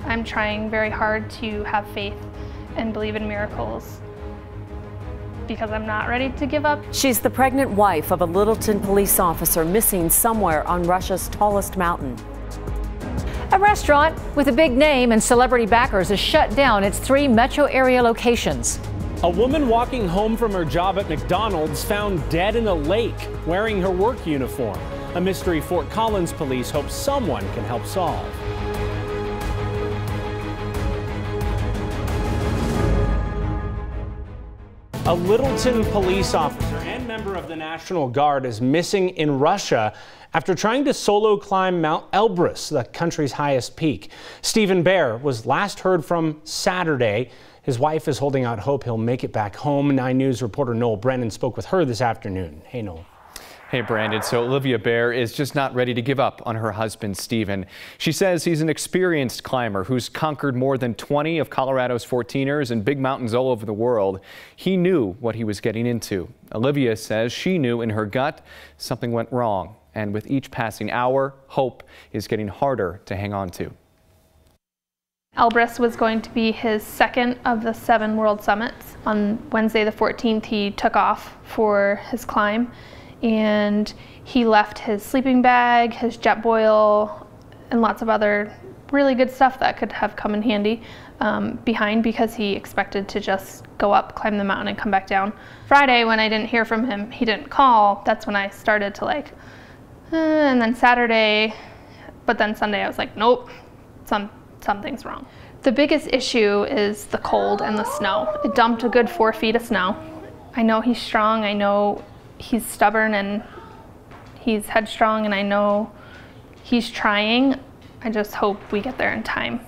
I'm trying very hard to have faith and believe in miracles because I'm not ready to give up. She's the pregnant wife of a Littleton police officer missing somewhere on Russia's tallest mountain. A restaurant with a big name and celebrity backers has shut down its 3 metro area locations. A woman walking home from her job at McDonald's found dead in a lake wearing her work uniform. A mystery Fort Collins police hope someone can help solve. A Littleton police officer and member of the National Guard is missing in Russia after trying to solo climb Mount Elbrus, the country's highest peak. Stephen Baer was last heard from Saturday. His wife is holding out hope he'll make it back home. 9 News reporter Noel Brennan spoke with her this afternoon. Hey, Noel. Hey, Brandon. So Olivia Baer is just not ready to give up on her husband, Stephen. She says he's an experienced climber who's conquered more than 20 of Colorado's 14ers and big mountains all over the world. He knew what he was getting into. Olivia says she knew in her gut something went wrong. And with each passing hour, hope is getting harder to hang on to. Elbrus was going to be his second of the 7 world summits. On Wednesday the 14th, he took off for his climb. And he left his sleeping bag, his jet boil, and lots of other really good stuff that could have come in handy behind because he expected to just go up, climb the mountain, and come back down. Friday, when I didn't hear from him, he didn't call. That's when I started to and then Saturday, but then Sunday I was like, nope, something's wrong. The biggest issue is the cold and the snow. It dumped a good 4 feet of snow. I know he's strong. I know he's stubborn and he's headstrong, and I know he's trying. I just hope we get there in time.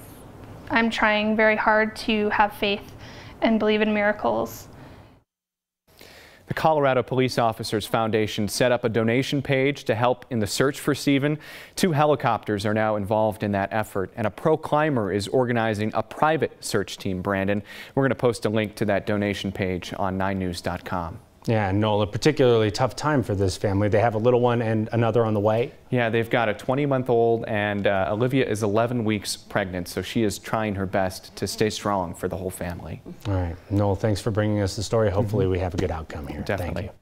I'm trying very hard to have faith and believe in miracles. The Colorado Police Officers Foundation set up a donation page to help in the search for Stephen. 2 helicopters are now involved in that effort, and a pro climber is organizing a private search team, Brandon. We're going to post a link to that donation page on 9news.com. Yeah, Noel, a particularly tough time for this family. They have a little one and another on the way. Yeah, they've got a 20-month-old, and Olivia is 11 weeks pregnant, so she is trying her best to stay strong for the whole family. All right, Noel, thanks for bringing us the story. Hopefully we have a good outcome here. Definitely. Thank you.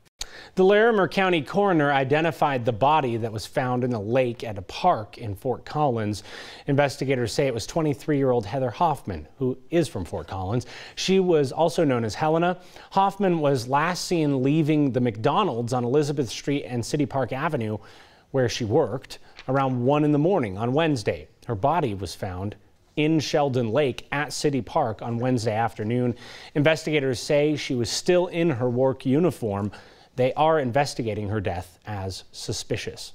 The Larimer County coroner identified the body that was found in a lake at a park in Fort Collins. Investigators say it was 23-year-old Heather Hoffman, who is from Fort Collins. She was also known as Helena. Hoffman was last seen leaving the McDonald's on Elizabeth Street and City Park Avenue, where she worked, around 1 in the morning on Wednesday. Her body was found in Sheldon Lake at City Park on Wednesday afternoon. Investigators say she was still in her work uniform. They are investigating her death as suspicious.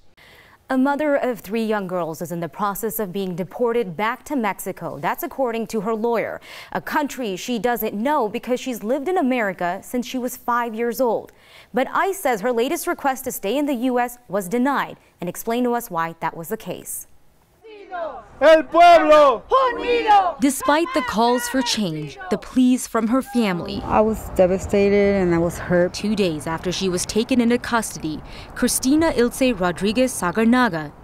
A mother of 3 young girls is in the process of being deported back to Mexico. That's according to her lawyer, a country she doesn't know because she's lived in America since she was 5 years old. But ICE says her latest request to stay in the U.S. was denied, and explain to us why that was the case. El pueblo unido. Despite the calls for change, the pleas from her family, I was devastated and I was hurt. 2 days after she was taken into custody, Christina Rodriguez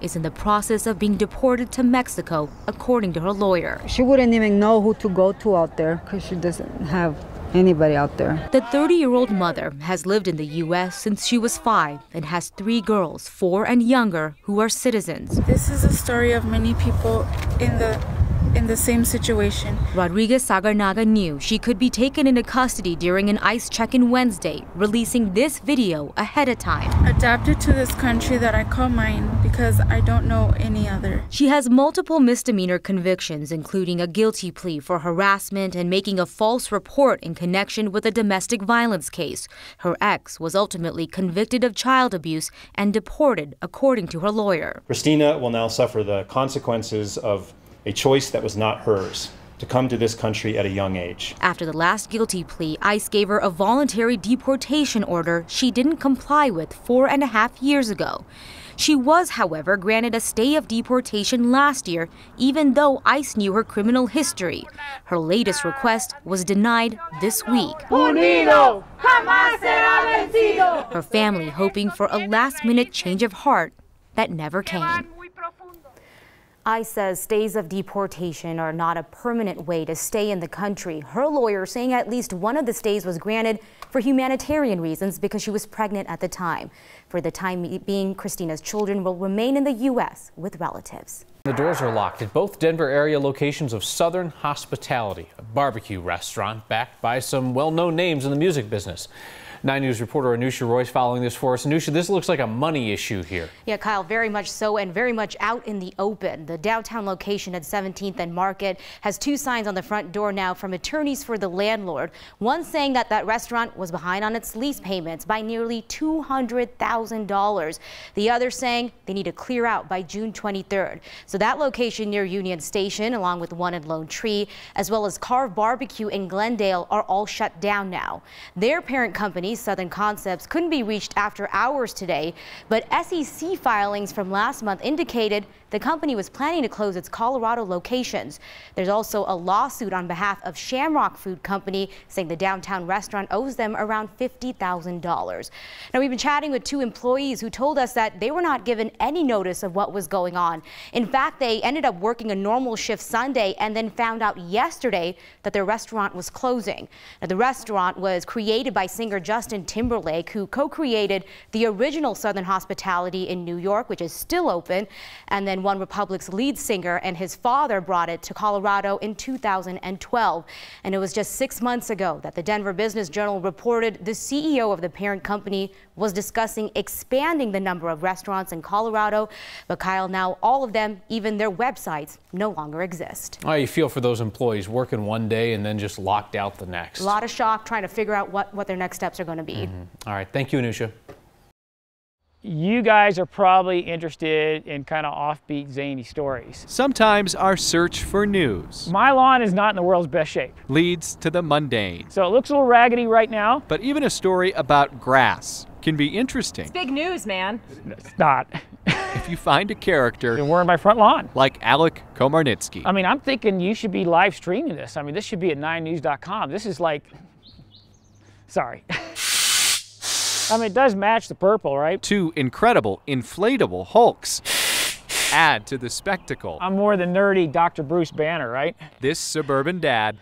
is in the process of being deported to Mexico, according to her lawyer. She wouldn't even know who to go to out there because she doesn't have anybody out there. The 30-year-old mother has lived in the U.S. since she was 5 and has 3 girls, 4 and younger, who are citizens. This is a story of many people in the same situation. Rodriguez Sagarnaga knew she could be taken into custody during an ICE check-in Wednesday, releasing this video ahead of time. Adapted to this country that I call mine because I don't know any other. She has multiple misdemeanor convictions, including a guilty plea for harassment and making a false report in connection with a domestic violence case. Her ex was ultimately convicted of child abuse and deported, according to her lawyer. Christina will now suffer the consequences of a choice that was not hers, to come to this country at a young age. After the last guilty plea, ICE gave her a voluntary deportation order she didn't comply with 4.5 years ago. She was, however, granted a stay of deportation last year, even though ICE knew her criminal history. Her latest request was denied this week. Unido, jamás será vencido. Her family hoping for a last-minute change of heart that never came. ICE says stays of deportation are not a permanent way to stay in the country. Her lawyer saying at least one of the stays was granted for humanitarian reasons because she was pregnant at the time. For the time being, Christina's children will remain in the U.S. with relatives. The doors are locked at both Denver area locations of Southern Hospitality, a barbecue restaurant backed by some well-known names in the music business. 9 News reporter Anusha Roy's following this for us. Anusha, this looks like a money issue here. Yeah, Kyle, very much so, and very much out in the open. The downtown location at 17th and Market has 2 signs on the front door now from attorneys for the landlord. One saying that that restaurant was behind on its lease payments by nearly $200,000. The other saying they need to clear out by June 23rd. So that location near Union Station, along with one in Lone Tree, as well as Carve Barbecue in Glendale, are all shut down now. Their parent company, Southern Concepts, couldn't be reached after hours today, but SEC filings from last month indicated the company was planning to close its Colorado locations. There's also a lawsuit on behalf of Shamrock Food Company saying the downtown restaurant owes them around $50,000. Now, we've been chatting with 2 employees who told us that they were not given any notice of what was going on. In fact, they ended up working a normal shift Sunday and then found out yesterday that their restaurant was closing. Now, the restaurant was created by singer Justin Timberlake, who co-created the original Southern Hospitality in New York, which is still open, and then One Republic's lead singer and his father brought it to Colorado in 2012. And it was just 6 months ago that the Denver Business Journal reported the CEO of the parent company was discussing expanding the number of restaurants in Colorado. But Kyle, now all of them, even their websites, no longer exist. Oh, you feel for those employees working one day and then just locked out the next. A lot of shock, trying to figure out what their next steps are going to be. All right. Thank you, Anusha. You guys are probably interested in kind of offbeat, zany stories. Sometimes our search for news. My lawn is not in the world's best shape. Leads to the mundane. So it looks a little raggedy right now. But even a story about grass can be interesting. It's big news, man. It's not. If you find a character. And we're in my front lawn. Like Alec Komarnitsky. I mean, I'm thinking you should be live streaming this. I mean, this should be at 9news.com. This is like, sorry. I mean, it does match the purple, right? 2 incredible inflatable Hulks add to the spectacle. I'm more than nerdy Dr. Bruce Banner, right? This suburban dad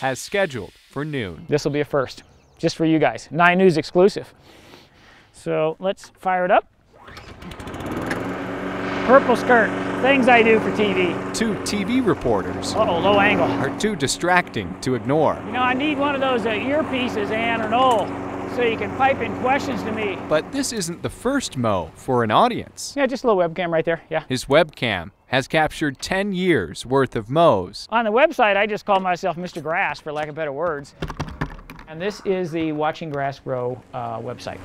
has scheduled for noon. This will be a first, just for you guys. 9 News exclusive. So let's fire it up. Purple skirt, things I do for TV. 2 TV reporters. Uh-oh, low angle. Are too distracting to ignore. You know, I need one of those earpieces, Ann or Noel, so you can pipe in questions to me. But this isn't the first Mo for an audience. Yeah, just a little webcam right there, yeah. His webcam has captured 10 years worth of Mo's. On the website, I just call myself Mr. Grass, for lack of better words. And this is the Watching Grass Grow website.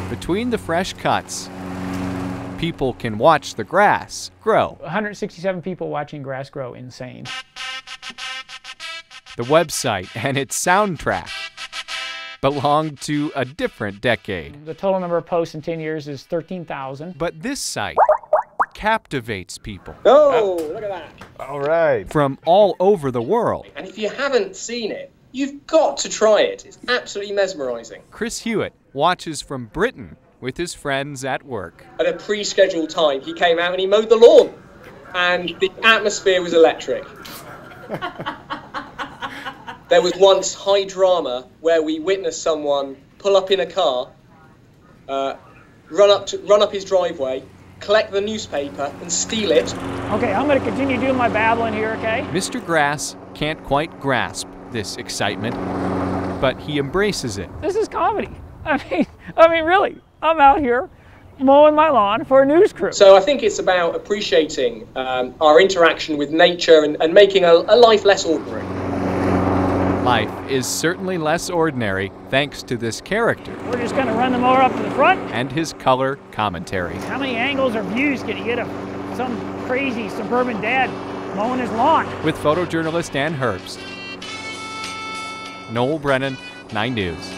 Between the fresh cuts, people can watch the grass grow. 167 people watching grass grow, insane. The website and its soundtrack belonged to a different decade. The total number of posts in 10 years is 13,000. But this site captivates people. Oh, look at that. All right. From all over the world. And if you haven't seen it, you've got to try it. It's absolutely mesmerizing. Chris Hewitt watches from Britain with his friends at work. At a pre-scheduled time, he came out and he mowed the lawn. And the atmosphere was electric. There was once high drama where we witnessed someone pull up in a car, run up his driveway, collect the newspaper and steal it. Okay, I'm going to continue doing my babbling here, okay? Mr. Grass can't quite grasp this excitement, but he embraces it. This is comedy. I mean, really, I'm out here mowing my lawn for a news crew. So I think it's about appreciating our interaction with nature and making a life less ordinary. Life is certainly less ordinary thanks to this character. We're just going to run the mower up to the front. And his color commentary. How many angles or views can you get of some crazy suburban dad mowing his lawn? With photojournalist Dan Herbst. Noel Brennan, 9 News.